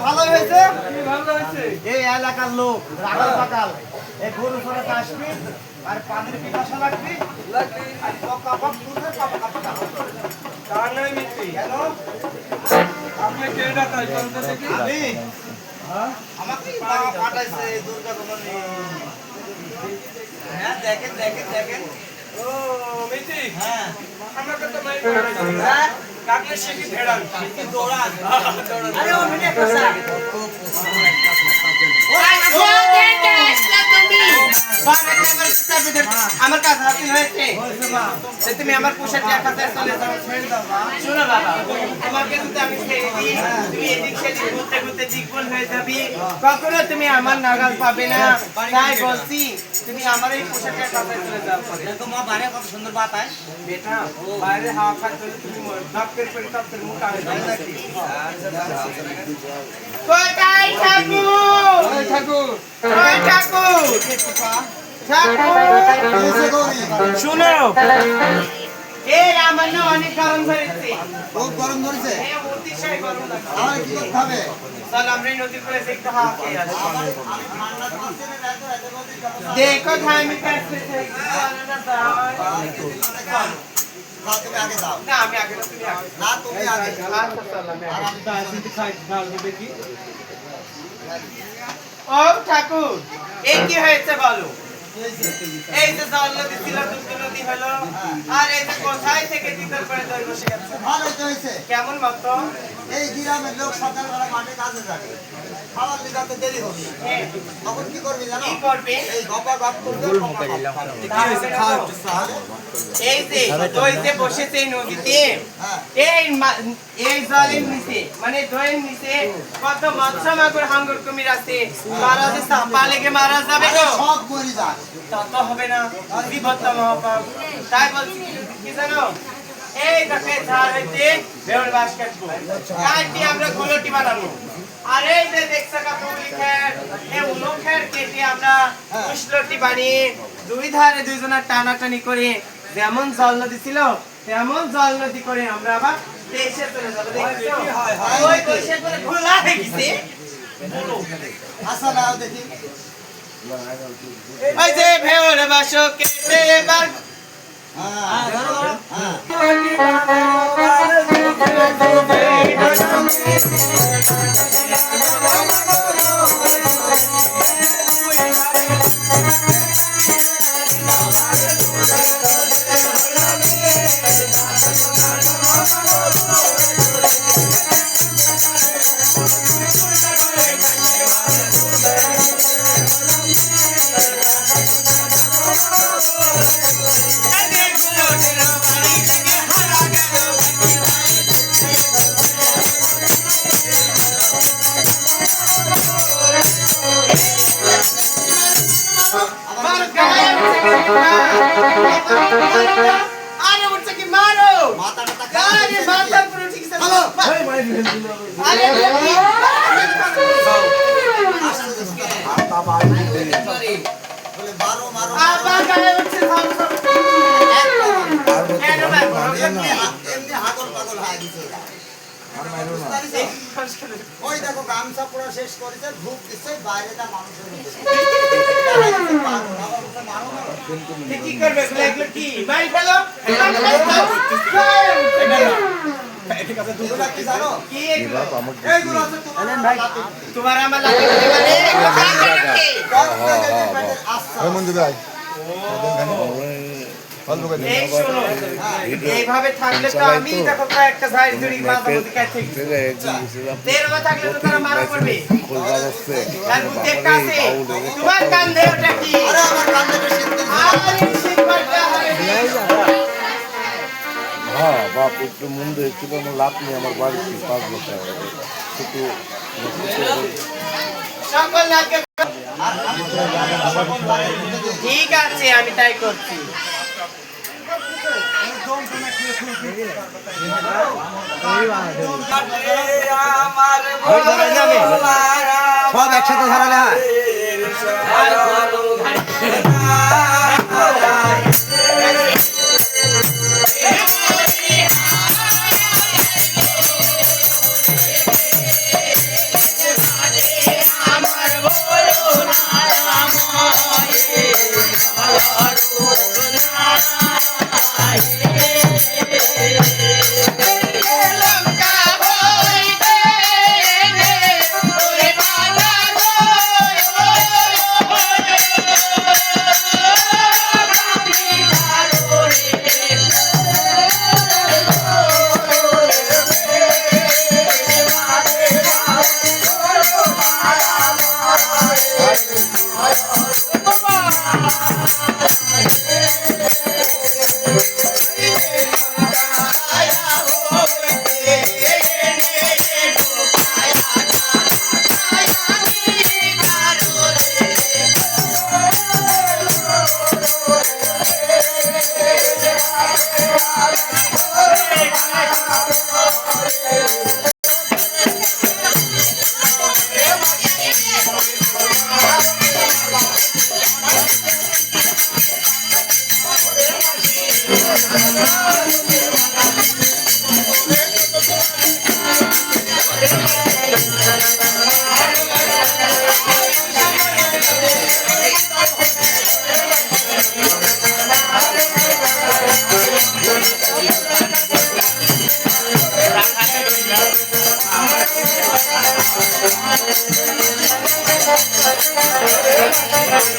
ভালো হয়েছে এই এলাকার লোক রাগাল পাকাল এই গরু সরে কাশবি আর পানির পিপাসা লাগবি আর পকা পক তুলবে তার নয় মিত্রি কেন আপনি কেডা তাই বলতে দেখি আমি আমাকে পাঠাইছে দুর্গা কোমনি হ্যাঁ দেখেন দেখেন দেখেন ও মিত্রি হ্যাঁ আমাকে তো মাই হ্যাঁ কাকলে শিখি ভেড়াল শিখি দৌড়ান আরে ও মিটে কসা আমার কাছে হাসিল হয়েছে তুমি আমার পোশাক দেখাতে চলে যাও শোনো বাবা তোমাকে যদি আমি ছেড়ে দিই তুমি এদিক সেদিক ঘুরতে ঘুরতে জীবন হয়ে যাবি কখনো তুমি আমার নাগাল পাবে না তাই বলছি তুমি আমার এই পোশাকের কাছে চলে যাও দেখো মা বাইরে কত সুন্দর বাতাস বেটা বাইরে হাওয়া খাচ্ছে তুমি ধাক্কের পরে তাপের মুখ আগে যাচ্ছি কোথায় ঠাকুর ওই ঠাকুর ওই ঠাকুর শুনো এই আমার না অনেক গরম ধরেছে খুব গরম ধরেছে হ্যাঁ অতিশয় গরম লাগছে আর কি করতে হবে চল আমরা নদীর পাড়ে একটু হাওয়া খেয়ে আসি দেখো আমি কাছে তুমি আগে যাও না আমি আগে না তুমি আগে না তুমি আগে আচ্ছা চল আমি আর আমি তো আসি তো খাই ঢালবো দেখি ও ঠাকুর এই কি হয়েছে বলো এই যে জল নদী ছিল দুটো নদী হলো আর এই যে কোথায় থেকে তিতর করে দই বসে গেছে ভালো হয়েছে কেমন মতো এই গ্রামের লোক সকালবেলা মাঠে কাজে যায় খাবার দিতে দেরি হবে তখন কি করবি জানো কি করবে এই গপা গপ করবে কি হয়েছে খাও একটু চা এই যে দই যে বসেছে এই নদীতে এই জলের নিচে মানে দইয়ের নিচে কত মাছ মাগুর হাঙ্গর কুমির আছে তারা যে সাপা লেগে মারা যাবে তো সব মরে যায় তত হবে না বিপদ মহাপাপ তাই বলছি কি জানো এই দেখে ঝাড় হইতে বেউল বাস কাটবো কাটি আমরা গোলটি বানাবো আর এই যে দেখছ কত লিখের এই উলুখের কেটে আমরা উশলটি বানিয়ে দুই ধারে দুইজনা টানাটানি করে যেমন জল নদী ছিল তেমন জল নদী করে আমরা আবার দেশে চলে যাব দেখছো ওই দেশে করে খোলা হয়ে গেছে আসা নাও দেখি ওই যে ভেউল বাসো কেটে এবার আমার গায়ে উঠছে কিন্তু না। আরে উঠছে কি মারো মাথাটা আরে মাথার পুরো ঠিক আছে আরে বলে মারো মারো আবার গায়ে উঠছে কেন মারবো? এমনি হাগল পাগল হয়ে গেছে ওই দেখো গামছা পুরো শেষ করেছে ধূপ দিচ্ছে বাইরে তার মানুষের মধ্যে কি করবে এগুলো কি মারি ফেলো এগুলা কি জানো কি এগুলো এইগুলো আছে তোমার আমার লাগে মানে এগুলো কাকে আচ্ছা মঞ্জু ভাই এই শোনো এইভাবে থাকলে তো আমি দেখো প্রায় একটা সাইজ জুড়ি মাথা মধ্যে কাটতে তেরবা থাকলে তো তারা মারা পড়বে আর বুঝতে কাছে তোমার কান্দে ওটা কি আরে আমার কান্দে বেশি আরে শিববারটা হবে হ্যাঁ বাপ একটু মুন্ডে ছিল আমার লাভ নেই আমার বাড়িতে 5 বছর কিন্তু সকল লাগে ঠিক আছে আমি তাই করছি সব একসাথে ধরালে হয় Thank you.